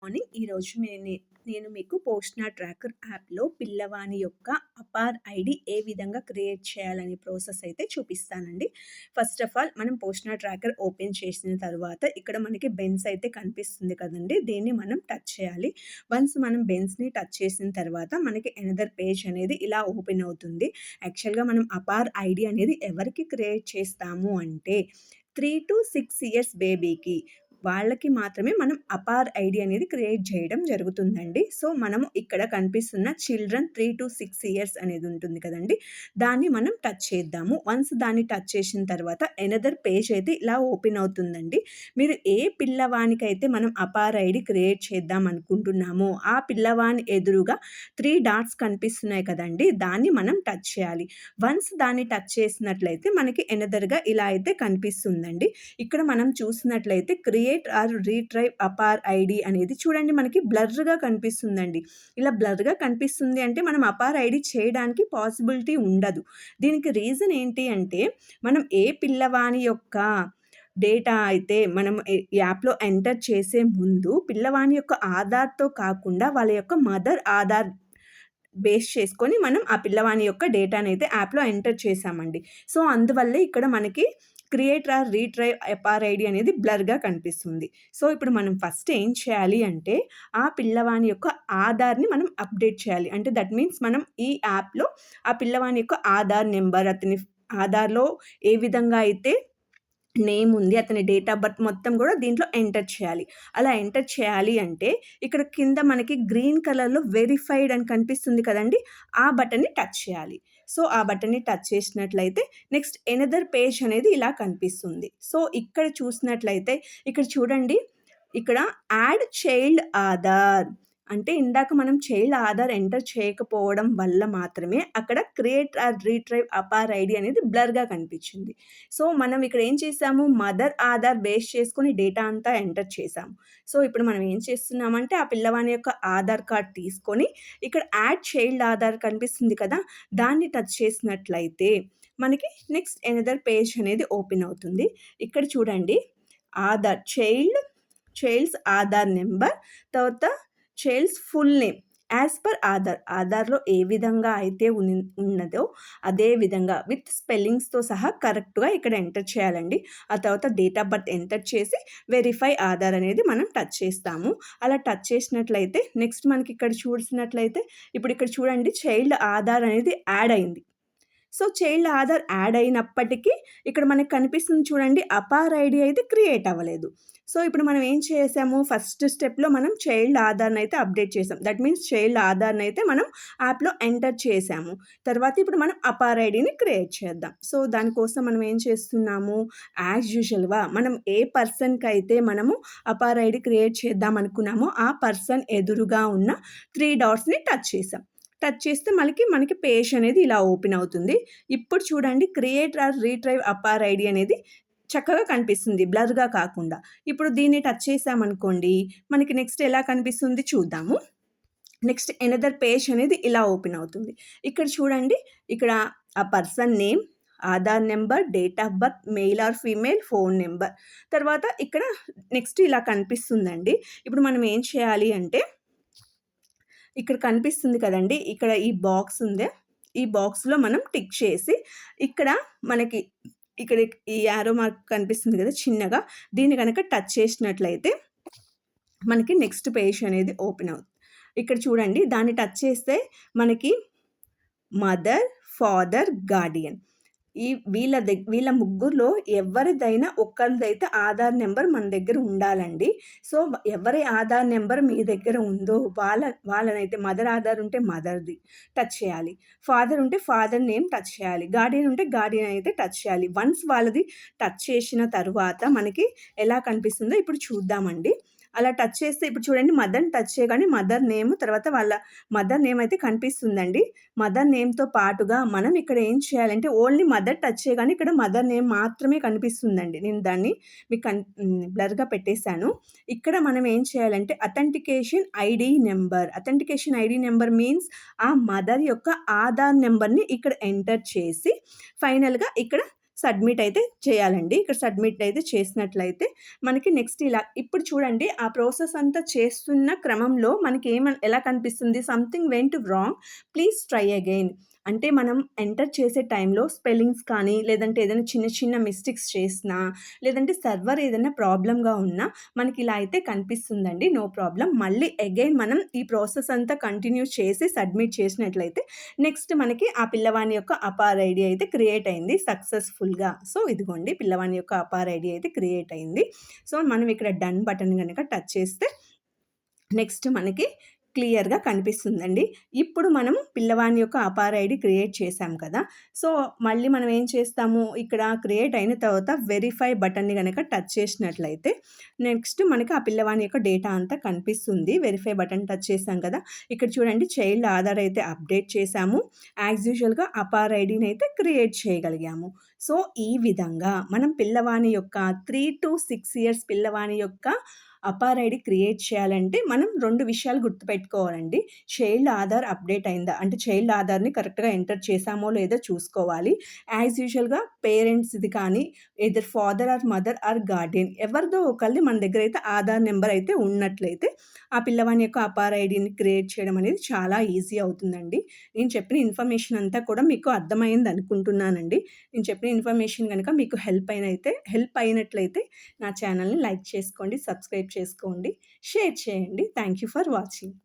Morning. ఈరోజు నేను మీకు పోస్ట్‌నా ట్రాకర్ యాప్‌లో పిల్లవాని యొక్క అపార్ ఐడీ ఏ విధంగా క్రియేట్ చేయాలనే ప్రాసెస్ అయితే చూపిస్తానండి. ఫస్ట్ ఆఫ్ ఆల్ మనం పోస్ట్‌నా ట్రాకర్ ఓపెన్ చేసిన తర్వాత ఇక్కడ మనకి బెన్స్ అయితే కనిపిస్తుంది కదండీ! దీన్ని మనం టచ్ చేయాలి. వన్స్ మనం బెన్స్‌ని టచ్ చేసిన తర్వాత మనకి ఎనదర్ పేజ్ అనేది ఇలా ఓపెన్ అవుతుంది. యాక్చువల్‌గా మనం అపార్ ఐడీ అనేది ఎవరికి క్రియేట్ చేస్తాము అంటే 3-6 ఇయర్స్ బేబీకి వాళ్ళకి మాత్రమే మనం అపార్ ఐడీ అనేది క్రియేట్ చేయడం జరుగుతుందండి. సో, మనము ఇక్కడ కనిపిస్తున్న చిల్డ్రన్ 3-6 ఇయర్స్ అనేది ఉంటుంది కదండీ! దాన్ని మనం టచ్ చేద్దాము. వన్స్ దాన్ని టచ్ చేసిన తర్వాత ఎనదర్ పేజ్ అయితే ఇలా ఓపెన్ అవుతుందండి. మీరు ఏ పిల్లవానికైతే మనం అపార్ ఐడీ క్రియేట్ చేద్దాం అనుకుంటున్నామో ఆ పిల్లవాని ఎదురుగా 3 డాట్స్ కనిపిస్తున్నాయి కదండీ! దాన్ని మనం టచ్ చేయాలి. వన్స్ దాన్ని టచ్ చేసినట్లయితే మనకి ఎనదర్‌గా ఇలా అయితే కనిపిస్తుందండి. ఇక్కడ మనం చూసినట్లయితే create or retrieve APAAR ID అనేది చూడండి మనకి బ్లర్‌గా కనిపిస్తుందండి. ఇలా బ్లర్‌గా కనిపిస్తుంది అంటే మనం అపార్ ఐడీ చేయడానికి పాసిబిలిటీ ఉండదు. దీనికి రీజన్ ఏంటి అంటే మనం ఏ పిల్లవాని యొక్క డేటా అయితే మనం యాప్‌లో ఎంటర్ చేసే ముందు పిల్లవాని యొక్క ఆధార్‌తో కాకుండా వాళ్ళ యొక్క మదర్ ఆధార్ బేస్ చేసుకొని మనం ఆ పిల్లవాని యొక్క డేటానైతే యాప్‌లో ఎంటర్ చేశామండి. సో, అందువల్లే ఇక్కడ మనకి create or retrieve APAAR ID అనేది బ్లర్‌గా కనిపిస్తుంది. సో, ఇప్పుడు మనం ఫస్ట్ ఏం చేయాలి అంటే ఆ పిల్లవాని యొక్క ఆధార్‌ని మనం అప్డేట్ చేయాలి. అంటే దట్ మీన్స్ మనం ఈ యాప్‌లో ఆ పిల్లవాని యొక్క ఆధార్ నంబర్, అతని ఆధార్‌లో ఏ విధంగా అయితే నేమ్ ఉంది, అతని డేట్ ఆఫ్ బర్త్ మొత్తం కూడా దీంట్లో ఎంటర్ చేయాలి. అలా ఎంటర్ చేయాలి అంటే ఇక్కడ కింద మనకి గ్రీన్ కలర్‌లో వెరిఫైడ్ అని కనిపిస్తుంది కదండీ! ఆ బటన్‌ని టచ్ చేయాలి. సో, ఆ బటన్‌ని టచ్ చేసినట్లయితే నెక్స్ట్ ఎనదర్ పేజ్ అనేది ఇలా కనిపిస్తుంది. సో, ఇక్కడ చూసినట్లయితే ఇక్కడ చూడండి, ఇక్కడ యాడ్ చైల్డ్ ఆధార్ అంటే ఇందాక మనం చైల్డ్ ఆధార్ ఎంటర్ చేయకపోవడం వల్ల మాత్రమే అక్కడ create or retrieve APAAR ID అనేది బ్లర్‌గా కనిపించింది. సో, మనం ఇక్కడ ఏం చేసాము, మదర్ ఆధార్ బేస్ చేసుకొని డేటా అంతా ఎంటర్ చేసాము. సో, ఇప్పుడు మనం ఏం చేస్తున్నామంటే ఆ పిల్లవాని యొక్క ఆధార్ కార్డ్ తీసుకొని ఇక్కడ యాడ్ చైల్డ్ ఆధార్ కనిపిస్తుంది కదా! దాన్ని టచ్ చేసినట్లయితే మనకి నెక్స్ట్ ఎనదర్ పేజ్ అనేది ఓపెన్ అవుతుంది. ఇక్కడ చూడండి, ఆధార్ చైల్డ్స్ ఆధార్ నంబర్, తర్వాత child's full name as per Aadhaar. ఆధార్‌లో ఏ విధంగా అయితే ఉన్నదో అదే విధంగా విత్ స్పెల్లింగ్స్‌తో సహా కరెక్ట్‌గా ఇక్కడ ఎంటర్ చేయాలండి. ఆ తర్వాత డేట్ ఆఫ్ బర్త్ ఎంటర్ చేసి వెరిఫై ఆధార్ అనేది మనం టచ్ చేస్తాము. అలా టచ్ చేసినట్లయితే నెక్స్ట్ మనకి ఇక్కడ చూసినట్లయితే ఇప్పుడు ఇక్కడ చూడండి, చైల్డ్ ఆధార్ అనేది యాడ్ అయింది. సో, చైల్డ్ ఆధార్ యాడ్ అయినప్పటికీ ఇక్కడ మనకు కనిపిస్తుంది చూడండి, అపార్ ఐడీ అయితే క్రియేట్ అవ్వలేదు. సో, ఇప్పుడు మనం ఏం చేసాము, ఫస్ట్ స్టెప్‌లో మనం చైల్డ్ ఆధార్‌ని అయితే అప్డేట్ చేసాం. దట్ మీన్స్ చైల్డ్ ఆధార్‌ని అయితే మనం యాప్‌లో ఎంటర్ చేసాము. తర్వాత ఇప్పుడు మనం అపార్ ఐడీని క్రియేట్ చేద్దాం. సో, దానికోసం మనం ఏం చేస్తున్నాము, యాజ్ యూజువల్‌గా మనం ఏ పర్సన్‌కైతే మనము అపార్ ఐడీ క్రియేట్ చేద్దాం అనుకున్నామో ఆ పర్సన్ ఎదురుగా ఉన్న 3 డాట్స్‌ని టచ్ చేసాం. టచ్ చేస్తే మనకి పేజ్ అనేది ఇలా ఓపెన్ అవుతుంది. ఇప్పుడు చూడండి, create or retrieve APAAR ID అనేది చక్కగా కనిపిస్తుంది బ్లర్‌గా కాకుండా. ఇప్పుడు దీన్ని టచ్ చేశామనుకోండి, మనకి నెక్స్ట్ ఎలా కనిపిస్తుంది చూద్దాము. నెక్స్ట్ ఎనదర్ పేజ్ అనేది ఇలా ఓపెన్ అవుతుంది. ఇక్కడ చూడండి, ఇక్కడ ఆ person name, Aadhaar number, date of birth, male or female, phone number. తర్వాత ఇక్కడ నెక్స్ట్ ఇలా కనిపిస్తుందండి. ఇప్పుడు మనం ఏం చేయాలి అంటే ఇక్కడ కనిపిస్తుంది కదండీ! ఇక్కడ ఈ బాక్స్ ఉందే, ఈ బాక్స్‌లో మనం టిక్ చేసి ఇక్కడ మనకి ఇక్కడ ఈ యారో మార్క్ కనిపిస్తుంది కదా చిన్నగా, దీన్ని గనక టచ్ చేసినట్లయితే మనకి నెక్స్ట్ పేజ్ అనేది ఓపెన్ అవుతుంది. ఇక్కడ చూడండి, దాన్ని టచ్ చేస్తే మనకి మదర్, ఫాదర్, గార్డియన్ వీళ్ళ ముగ్గురిలో ఎవరిదైనా ఒక్కరిదైతే ఆధార్ నెంబర్ మన దగ్గర ఉండాలండి. సో, ఎవరి ఆధార్ నెంబర్ మీ దగ్గర ఉందో వాళ్ళనైతే మదర్ ఆధార్ ఉంటే మదర్‌ది టచ్ చేయాలి. ఫాదర్ ఉంటే ఫాదర్ నేమ్ టచ్ చేయాలి. గార్డియన్ ఉంటే గార్డియన్ అయితే టచ్ చేయాలి. వన్స్ వాళ్ళది టచ్ చేసిన తరువాత మనకి ఎలా కనిపిస్తుందో ఇప్పుడు చూద్దామండి. అలా టచ్ చేస్తే ఇప్పుడు చూడండి, మదర్‌ని టచ్ చేయగానే మదర్ నేమ్, తర్వాత వాళ్ళ మదర్ నేమ్ అయితే కనిపిస్తుందండి. మదర్ నేమ్‌తో పాటుగా మనం ఇక్కడ ఏం చేయాలంటే ఓన్లీ మదర్ టచ్ చేయగానే ఇక్కడ మదర్ నేమ్ మాత్రమే కనిపిస్తుందండి. నేను దాన్ని మీకు బ్లర్‌గా పెట్టేశాను. ఇక్కడ మనం ఏం చేయాలంటే అథెంటికేషన్ ఐడీ నంబర్ మీన్స్ ఆ మదర్ యొక్క ఆధార్ నంబర్‌ని ఇక్కడ ఎంటర్ చేసి ఫైనల్‌గా ఇక్కడ సబ్మిట్ అయితే చేయాలండి. ఇక్కడ సబ్మిట్ అయితే చేసినట్లయితే మనకి నెక్స్ట్ ఇలా ఇప్పుడు చూడండి ఆ ప్రాసెస్ అంతా చేస్తున్న క్రమంలో మనకి ఎలా కనిపిస్తుంది something went wrong please try again. అంటే మనం ఎంటర్ చేసే టైంలో స్పెల్లింగ్స్ కానీ, లేదంటే ఏదైనా చిన్న చిన్న మిస్టేక్స్ చేసినా, లేదంటే సర్వర్ ఏదైనా ప్రాబ్లమ్‌గా ఉన్నా మనకిలా అయితే కనిపిస్తుందండి. No problem. మళ్ళీ అగైన్ మనం ఈ ప్రాసెస్ అంతా కంటిన్యూ చేసి సబ్మిట్ చేసినట్లయితే నెక్స్ట్ మనకి ఆ పిల్లవాని యొక్క అపార్ ఐడీ అయితే క్రియేట్ అయింది సక్సెస్‌ఫుల్‌గా. సో, ఇదిగోండి పిల్లవాని యొక్క అపార్ ఐడీ అయితే క్రియేట్ అయింది. సో, మనం ఇక్కడ డన్ బటన్ గనక టచ్ చేస్తే నెక్స్ట్ మనకి క్లియర్‌గా కనిపిస్తుందండి. ఇప్పుడు మనం పిల్లవాని యొక్క అపార్ ఐడీ క్రియేట్ చేశాం కదా! సో, మళ్ళీ మనం ఏం చేస్తాము, ఇక్కడ క్రియేట్ అయిన తర్వాత వెరిఫై బటన్‌ని గనక టచ్ చేసినట్లయితే నెక్స్ట్ మనకి ఆ పిల్లవాని యొక్క డేటా అంతా కనిపిస్తుంది. వెరిఫై బటన్ టచ్ చేశాం కదా! ఇక్కడ చూడండి చైల్డ్ ఆధార్ అయితే అప్డేట్ చేశాము. యాజ్ యూజువల్‌గా అపార్ ఐడీని అయితే క్రియేట్ చేయగలిగాము. సో, ఈ విధంగా మనం పిల్లవాని యొక్క 3-6 ఇయర్స్ పిల్లవాని యొక్క అపార్ ఐడీ క్రియేట్ చేయాలంటే మనం 2 విషయాలు గుర్తుపెట్టుకోవాలండి. చైల్డ్ ఆధార్ అప్డేట్ అయిందా? అంటే చైల్డ్ ఆధార్‌ని కరెక్ట్‌గా ఎంటర్ చేశామో లేదో చూసుకోవాలి. యాజ్ యూజువల్‌గా పేరెంట్స్‌ది కానీ either father or mother or guardian ఎవరిదో ఒకళ్ళది మన దగ్గర అయితే ఆధార్ నెంబర్ అయితే ఉన్నట్లయితే ఆ పిల్లవాని యొక్క అపార్ ఐడీని క్రియేట్ చేయడం అనేది చాలా ఈజీ అవుతుందండి. నేను చెప్పిన ఇన్ఫర్మేషన్ అంతా కూడా మీకు అర్థమైంది అనుకుంటున్నానండి. నేను చెప్పిన ఇన్ఫర్మేషన్ గనక మీకు హెల్ప్ అయినట్లయితే నా ఛానల్‌ని లైక్ చేసుకోండి, సబ్స్క్రైబ్ చేసుకోండి, షేర్ చేయండి. Thank you for watching.